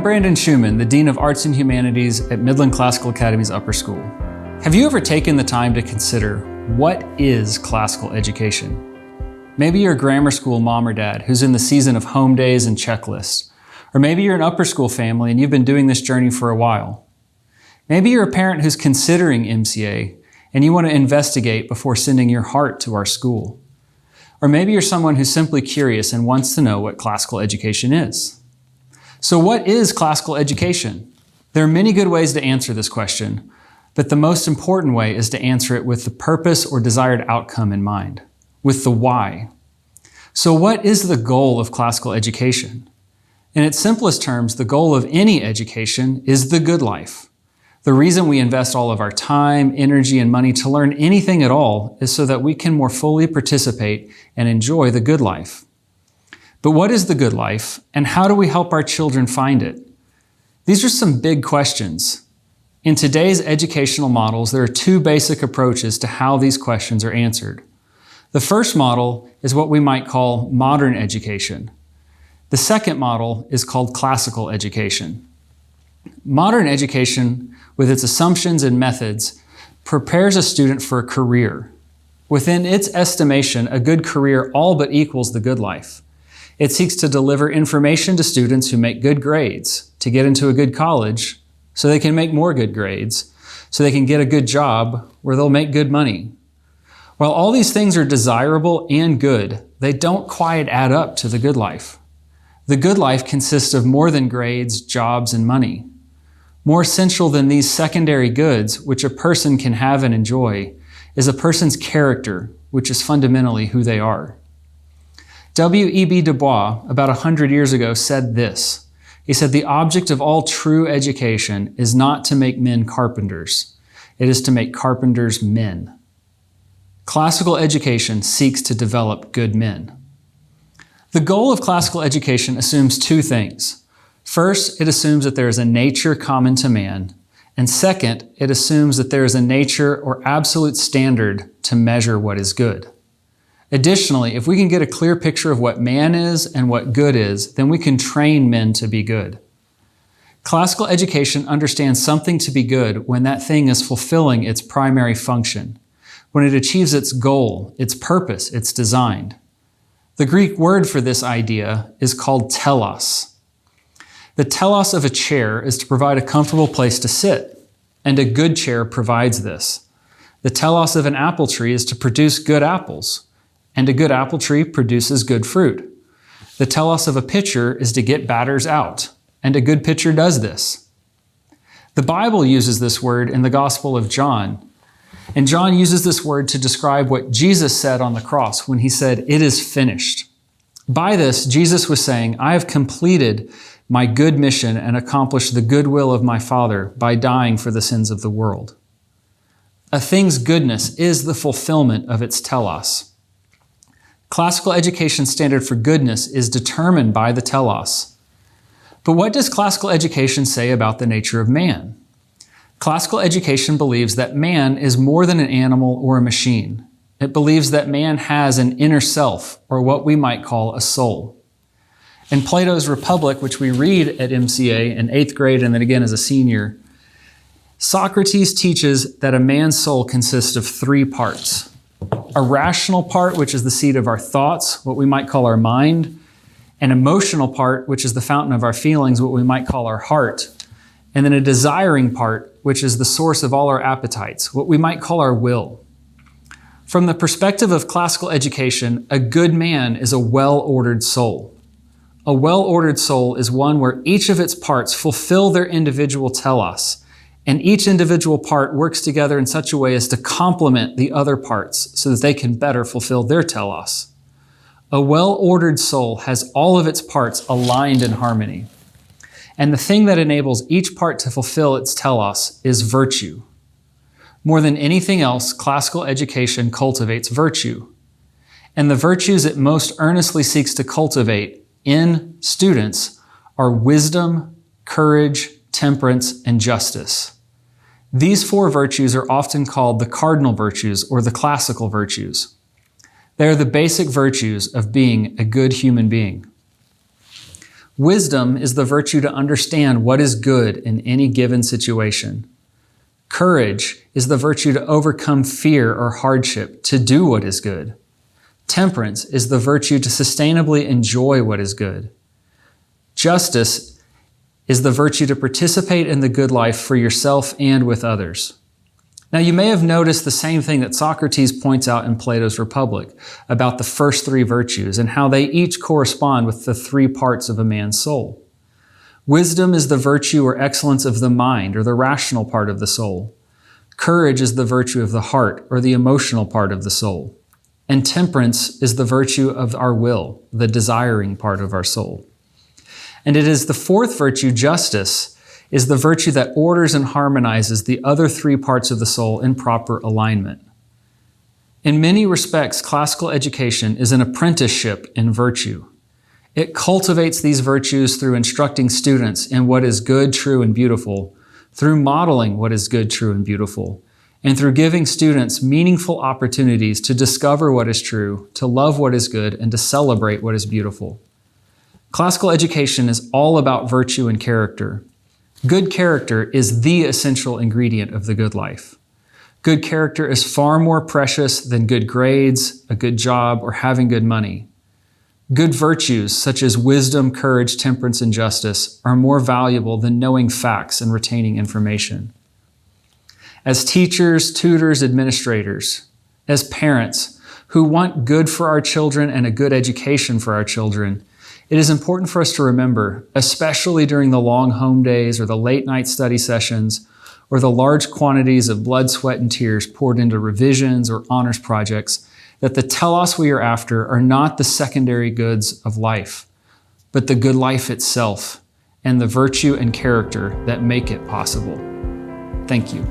Brandon Shuman, the Dean of Arts and Humanities at Midland Classical Academy's Upper School. Have you ever taken the time to consider what is classical education? Maybe you're a grammar school mom or dad who's in the season of home days and checklists. Or maybe you're an upper school family and you've been doing this journey for a while. Maybe you're a parent who's considering MCA and you want to investigate before sending your heart to our school. Or maybe you're someone who's simply curious and wants to know what classical education is. So what is classical education? There are many good ways to answer this question, but the most important way is to answer it with the purpose or desired outcome in mind, with the why. So what is the goal of classical education? In its simplest terms, the goal of any education is the good life. The reason we invest all of our time, energy, and money to learn anything at all is so that we can more fully participate and enjoy the good life. But what is the good life, and how do we help our children find it? These are some big questions. In today's educational models, there are two basic approaches to how these questions are answered. The first model is what we might call modern education. The second model is called classical education. Modern education, with its assumptions and methods, prepares a student for a career. Within its estimation, a good career all but equals the good life. It seeks to deliver information to students who make good grades, to get into a good college, so they can make more good grades, so they can get a good job where they'll make good money. While all these things are desirable and good, they don't quite add up to the good life. The good life consists of more than grades, jobs, and money. More essential than these secondary goods, which a person can have and enjoy, is a person's character, which is fundamentally who they are. W.E.B. Du Bois, about 100 years ago, said this. He said, "The object of all true education is not to make men carpenters. It is to make carpenters men." Classical education seeks to develop good men. The goal of classical education assumes two things. First, it assumes that there is a nature common to man. And second, it assumes that there is a nature or absolute standard to measure what is good. Additionally, if we can get a clear picture of what man is and what good is, then we can train men to be good. Classical education understands something to be good when that thing is fulfilling its primary function, when it achieves its goal, its purpose, its design. The Greek word for this idea is called telos. The telos of a chair is to provide a comfortable place to sit, and a good chair provides this. The telos of an apple tree is to produce good apples, and a good apple tree produces good fruit. The telos of a pitcher is to get batters out, and a good pitcher does this. The Bible uses this word in the Gospel of John, and John uses this word to describe what Jesus said on the cross when he said, "It is finished." By this, Jesus was saying, "I have completed my good mission and accomplished the good will of my Father by dying for the sins of the world." A thing's goodness is the fulfillment of its telos. Classical education standard for goodness is determined by the telos. But what does classical education say about the nature of man? Classical education believes that man is more than an animal or a machine. It believes that man has an inner self, or what we might call a soul. In Plato's Republic, which we read at MCA in 8th grade and then again as a senior, Socrates teaches that a man's soul consists of three parts. A rational part, which is the seat of our thoughts, what we might call our mind. An emotional part, which is the fountain of our feelings, what we might call our heart. And then a desiring part, which is the source of all our appetites, what we might call our will. From the perspective of classical education, a good man is a well-ordered soul. A well-ordered soul is one where each of its parts fulfill their individual telos, and each individual part works together in such a way as to complement the other parts so that they can better fulfill their telos. A well-ordered soul has all of its parts aligned in harmony. And the thing that enables each part to fulfill its telos is virtue. More than anything else, classical education cultivates virtue. And the virtues it most earnestly seeks to cultivate in students are wisdom, courage, temperance, and justice. These four virtues are often called the Cardinal Virtues or the classical virtues. They are the basic virtues of being a good human being. Wisdom is the virtue to understand what is good in any given situation. Courage is the virtue to overcome fear or hardship, to do what is good. Temperance is the virtue to sustainably enjoy what is good. Justice is the virtue to participate in the good life for yourself and with others. Now, you may have noticed the same thing that Socrates points out in Plato's Republic about the first three virtues and how they each correspond with the three parts of a man's soul. Wisdom is the virtue or excellence of the mind, or the rational part of the soul. Courage is the virtue of the heart, or the emotional part of the soul. And temperance is the virtue of our will, the desiring part of our soul. And it is the fourth virtue, justice, is the virtue that orders and harmonizes the other three parts of the soul in proper alignment. In many respects, classical education is an apprenticeship in virtue. It cultivates these virtues through instructing students in what is good, true, and beautiful, through modeling what is good, true, and beautiful, and through giving students meaningful opportunities to discover what is true, to love what is good, and to celebrate what is beautiful. Classical education is all about virtue and character. Good character is the essential ingredient of the good life. Good character is far more precious than good grades, a good job, or having good money. Good virtues, such as wisdom, courage, temperance, and justice, are more valuable than knowing facts and retaining information. As teachers, tutors, administrators, as parents who want good for our children and a good education for our children, it is important for us to remember, especially during the long home days or the late night study sessions or the large quantities of blood, sweat, and tears poured into revisions or honors projects, that the telos we are after are not the secondary goods of life, but the good life itself and the virtue and character that make it possible. Thank you.